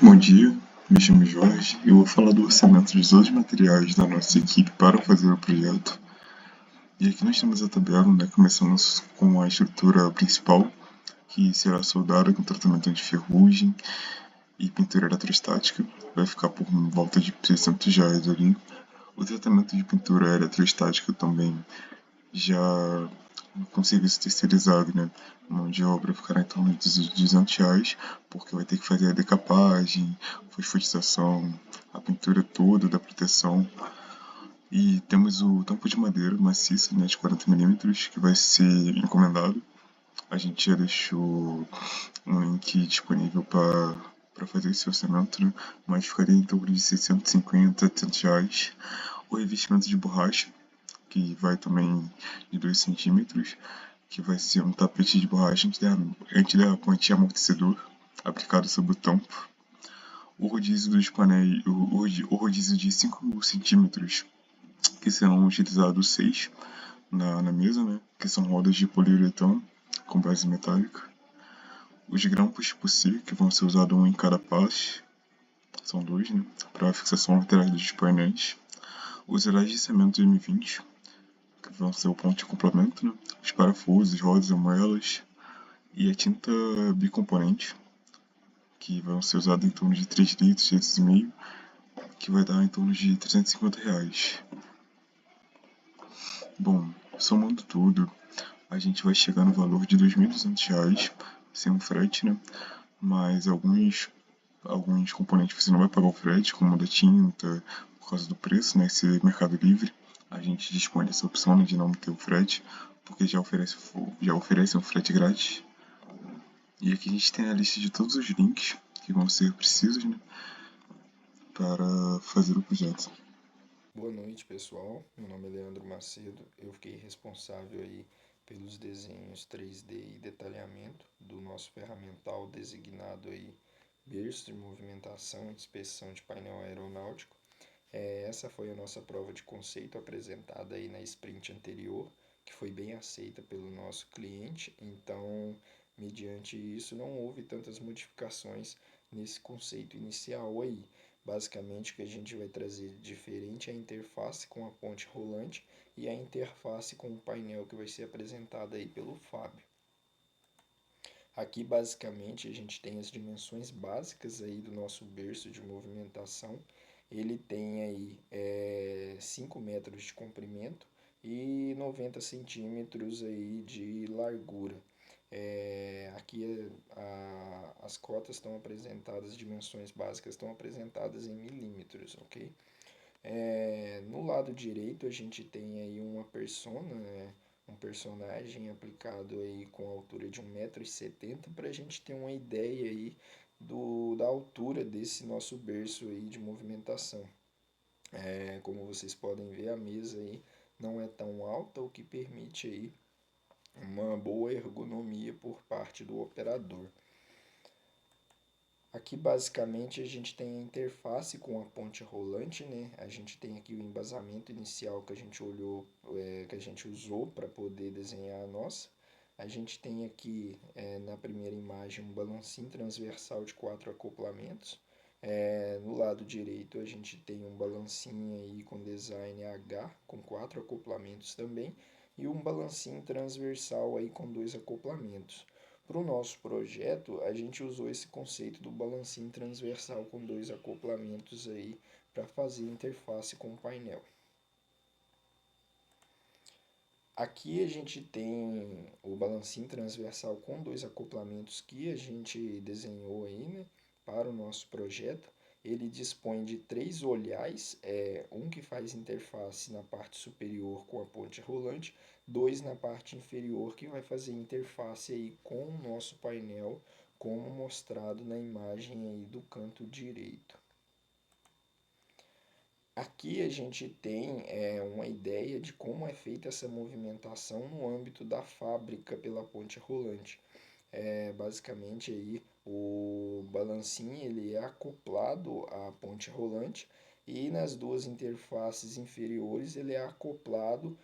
Bom dia, me chamo Jorge e eu vou falar do orçamento de todos os materiais da nossa equipe para fazer o projeto. E aqui nós temos a tabela, né? Começamos com a estrutura principal, que será soldada com tratamento de ferrugem e pintura eletrostática. Vai ficar por volta de R$ 600 ali. O tratamento de pintura eletrostática também já com serviço terceirizado, né? Mão de obra ficará em torno de R$ 200, porque vai ter que fazer a decapagem, fosforização, a pintura toda da proteção. E temos o tampo de madeira maciça, né, de 40 milímetros, que vai ser encomendado. A gente já deixou um link disponível para fazer esse orçamento, né? Mas ficaria em torno de 650, R$ 700. O revestimento de borracha, que vai também de 2 centímetros, que vai ser um tapete de borracha antiderrapante amortecedor aplicado sobre o tampo. O rodízio dos painéis, o rodízio de 5 centímetros, que serão utilizados 6 na mesa, né? Que são rodas de poliuretano com base metálica. Os grampos por si, que vão ser usados um em cada parte, são dois, né? Para fixação lateral dos painéis. Os relés de cimento M20, que vão ser o ponto de complemento, né? Os parafusos, rodas, moelas e a tinta bicomponente, que vão ser usados em torno de 3 litros, 3,5 que vai dar em torno de R$ 350. Bom, somando tudo, a gente vai chegar no valor de R$ 2.200, sem um frete, né? Mas alguns componentes você não vai pagar o frete, como o da tinta, por causa do preço, né? Esse Mercado Livre, a gente dispõe dessa opção, né, de não ter o frete, porque já oferece um frete grátis. E aqui a gente tem a lista de todos os links que vão ser precisos, né, para fazer o projeto. Boa noite, pessoal. Meu nome é Leandro Macedo. Eu fiquei responsável aí pelos desenhos 3D e detalhamento do nosso ferramental designado aí berço de movimentação e inspeção de painel aeronáutico. Essa foi a nossa prova de conceito apresentada aí na sprint anterior, que foi bem aceita pelo nosso cliente. Então, mediante isso, não houve tantas modificações nesse conceito inicial aí. Basicamente, o que a gente vai trazer de diferente é a interface com a ponte rolante e a interface com o painel que vai ser apresentada aí pelo Fábio. Aqui, basicamente, a gente tem as dimensões básicas aí do nosso berço de movimentação. Ele tem aí 5 metros de comprimento e 90 centímetros aí de largura. Aqui as cotas estão apresentadas, as dimensões básicas estão apresentadas em milímetros, ok? No lado direito a gente tem aí uma persona, né? Um personagem aplicado aí com a altura de 1,70 m para a gente ter uma ideia aí da altura desse nosso berço aí de movimentação. Como vocês podem ver, a mesa aí não é tão alta, o que permite aí uma boa ergonomia por parte do operador. Aqui basicamente a gente tem a interface com a ponte rolante, né? A gente tem aqui o embasamento inicial que a gente olhou, que a gente usou para poder desenhar a nossa. A gente tem aqui na primeira imagem um balancinho transversal de 4 acoplamentos. No lado direito a gente tem um balancinho aí com design H com 4 acoplamentos também e um balancinho transversal aí com 2 acoplamentos. Para o nosso projeto, a gente usou esse conceito do balancinho transversal com 2 acoplamentos aí para fazer interface com o painel. Aqui a gente tem o balancinho transversal com 2 acoplamentos que a gente desenhou aí, né, para o nosso projeto. Ele dispõe de 3 olhares, um que faz interface na parte superior com a ponte rolante, 2 na parte inferior que vai fazer interface aí com o nosso painel, como mostrado na imagem aí do canto direito. Aqui a gente tem uma ideia de como é feita essa movimentação no âmbito da fábrica pela ponte rolante. Basicamente aí o balancinho ele é acoplado à ponte rolante e nas duas interfaces inferiores ele é acoplado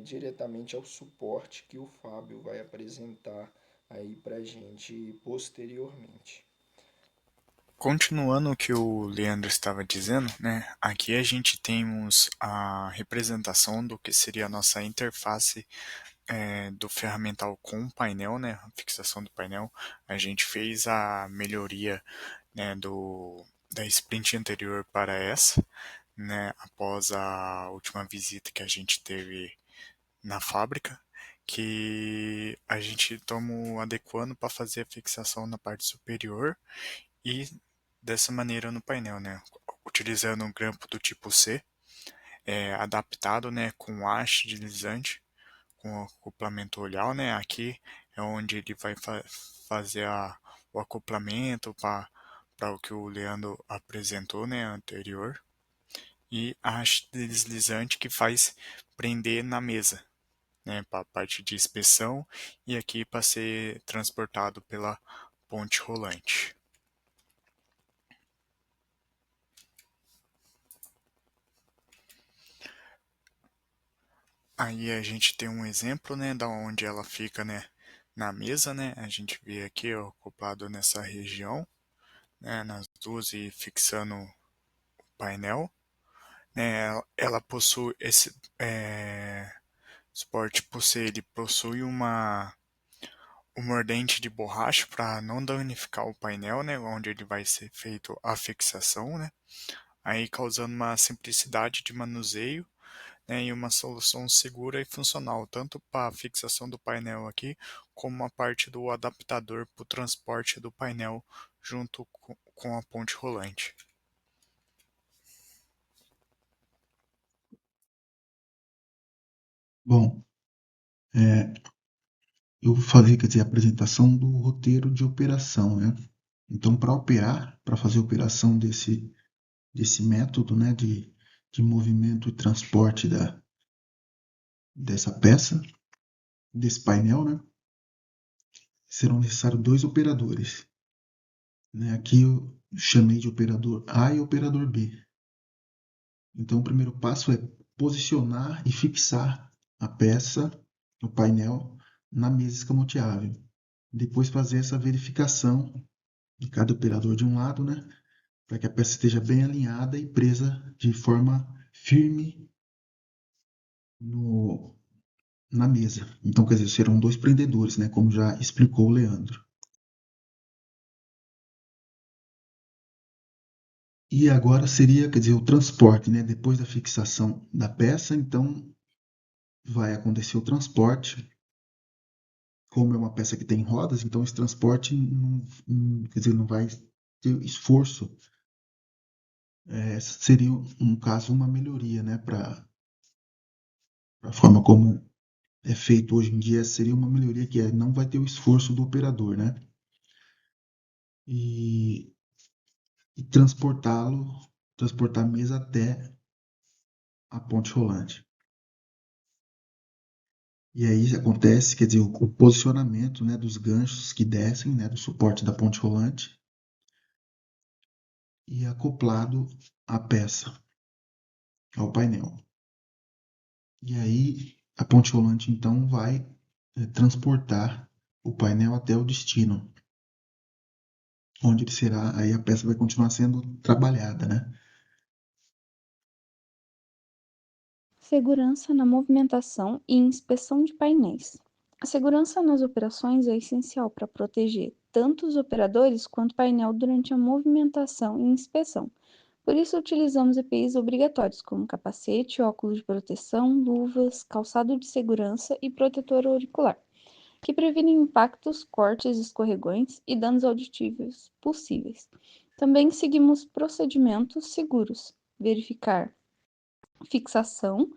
diretamente ao suporte que o Fábio vai apresentar aí para a gente posteriormente. Continuando o que o Leandro estava dizendo, né, aqui a gente temos a representação do que seria a nossa interface do ferramental com o painel, né, a fixação do painel. A gente fez a melhoria, né, da sprint anterior para essa, né, após a última visita que a gente teve na fábrica, que a gente estamos adequando para fazer a fixação na parte superior e dessa maneira no painel, né, utilizando um grampo do tipo C, adaptado, né, com haste deslizante, com acoplamento olhar, né, aqui é onde ele vai fazer o acoplamento para o que o Leandro apresentou, né, anterior, e a haste deslizante que faz prender na mesa, né, para a parte de inspeção e aqui para ser transportado pela ponte rolante. Aí a gente tem um exemplo, né, da onde ela fica, né, na mesa, né, a gente vê aqui, ó, acoplado nessa região, né, nas duas e fixando o painel, né, ela possui esse suporte por ser, ele possui um mordente de borracha para não danificar o painel, né, onde ele vai ser feito a fixação, né, aí causando uma simplicidade de manuseio, né, e uma solução segura e funcional, tanto para a fixação do painel aqui, como a parte do adaptador para o transporte do painel junto com a ponte rolante. Bom, eu vou fazer, quer dizer, a apresentação do roteiro de operação, né? Então, para operar, para fazer a operação desse método, né, de movimento e transporte dessa peça, desse painel, né, serão necessários dois operadores. Né? Aqui eu chamei de operador A e operador B. Então, o primeiro passo é posicionar e fixar a peça, o painel, na mesa escamoteável. Depois fazer essa verificação de cada operador de um lado, né, para que a peça esteja bem alinhada e presa de forma firme na mesa. Então, quer dizer, serão dois prendedores, né, como já explicou o Leandro. E agora seria, quer dizer, o transporte, né, depois da fixação da peça, então vai acontecer o transporte. Como é uma peça que tem rodas, então esse transporte quer dizer, não vai ter esforço. Seria, no caso, uma melhoria, né, para a forma como é feito hoje em dia, seria uma melhoria que não vai ter o esforço do operador, né? E transportar a mesa até a ponte rolante. E aí acontece, quer dizer, o posicionamento, né, dos ganchos que descem, né, do suporte da ponte rolante e acoplado à peça, ao painel. E aí a ponte rolante então vai transportar o painel até o destino, onde ele será, aí a peça vai continuar sendo trabalhada, né? Segurança na movimentação e inspeção de painéis. A segurança nas operações é essencial para proteger tanto os operadores quanto o painel durante a movimentação e inspeção. Por isso, utilizamos EPIs obrigatórios, como capacete, óculos de proteção, luvas, calçado de segurança e protetor auricular, que previnem impactos, cortes, escorregões e danos auditivos possíveis. Também seguimos procedimentos seguros, verificar fixação,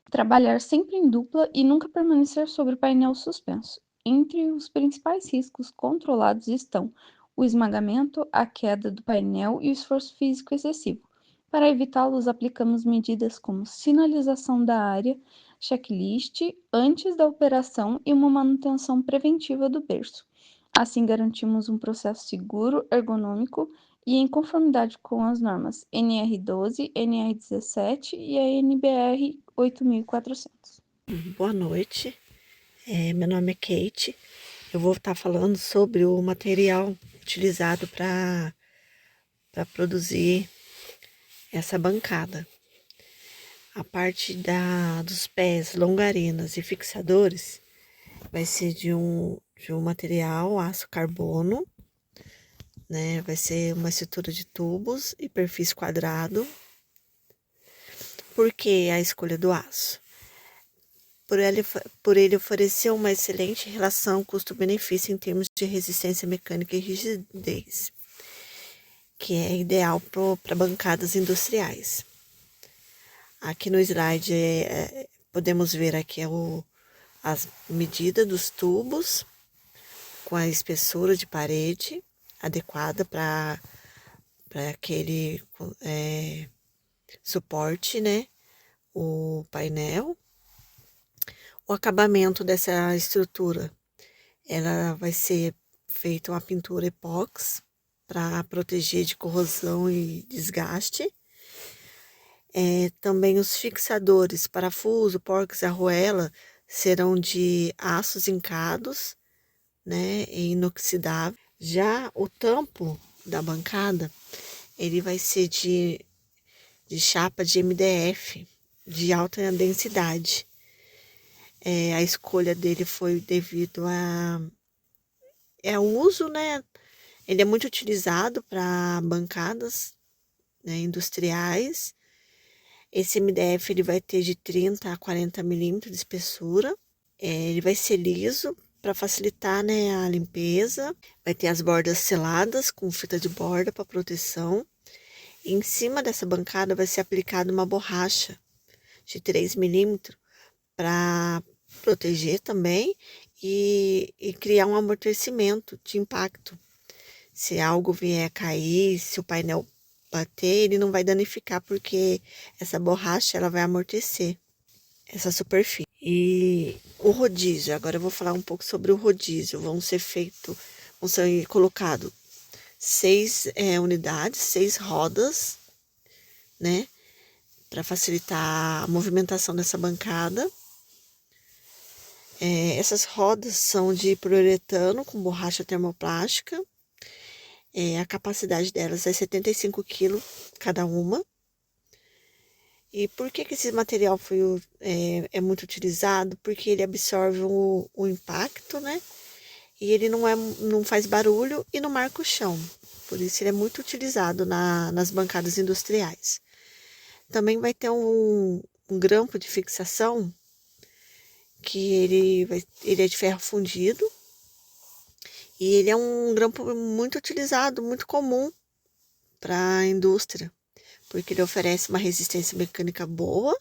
trabalhar sempre em dupla e nunca permanecer sobre o painel suspenso. Entre os principais riscos controlados estão o esmagamento, a queda do painel e o esforço físico excessivo. Para evitá-los, aplicamos medidas como sinalização da área, checklist antes da operação e uma manutenção preventiva do berço. Assim, garantimos um processo seguro, ergonômico e em conformidade com as normas NR12, NR17 e a NBR 8400. Boa noite, meu nome é Kate. Eu vou estar falando sobre o material utilizado para para produzir essa bancada. A parte dos pés, longarinas e fixadores vai ser de um material aço carbono, né? Vai ser uma estrutura de tubos e perfis quadrado. Por que a escolha do aço? Por ele oferecer uma excelente relação custo-benefício em termos de resistência mecânica e rigidez, que é ideal para bancadas industriais. Aqui no slide podemos ver aqui as medidas dos tubos com a espessura de parede adequada para aquele suporte, né? O painel. O acabamento dessa estrutura, ela vai ser feita uma pintura epóxi para proteger de corrosão e desgaste. Também os fixadores, parafuso, porcos e arruela serão de aços zincados, né, e inoxidável. Já o tampo da bancada, ele vai ser de chapa de MDF, de alta densidade. A escolha dele foi devido ao uso, né? Ele é muito utilizado para bancadas, né, industriais. Esse MDF ele vai ter de 30 a 40 milímetros de espessura. Ele vai ser liso para facilitar, né, a limpeza. Vai ter as bordas seladas com fita de borda para proteção. E em cima dessa bancada vai ser aplicada uma borracha de 3 milímetros para proteger também e criar um amortecimento de impacto. Se algo vier a cair, se o painel bater, ele não vai danificar, porque essa borracha ela vai amortecer essa superfície. E o rodízio, agora eu vou falar um pouco sobre o rodízio. Vão ser colocados 6 unidades, 6 rodas, né, para facilitar a movimentação dessa bancada. Essas rodas são de poliuretano com borracha termoplástica. A capacidade delas é 75 kg cada uma. E por que esse material é muito utilizado? Porque ele absorve o impacto, né? E ele não faz barulho e não marca o chão. Por isso ele é muito utilizado nas bancadas industriais. Também vai ter um grampo de fixação, que ele é de ferro fundido. E ele é um grampo muito utilizado, muito comum para a indústria, porque ele oferece uma resistência mecânica boa,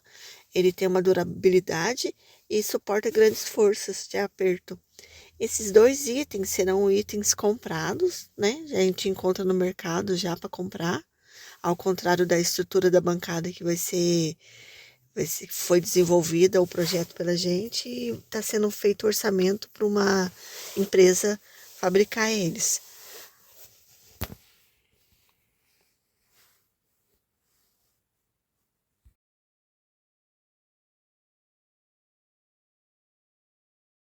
ele tem uma durabilidade e suporta grandes forças de aperto. Esses 2 itens serão itens comprados, né? A gente encontra no mercado já para comprar, ao contrário da estrutura da bancada que foi desenvolvida o projeto pela gente e está sendo feito orçamento para uma empresa fabricar eles.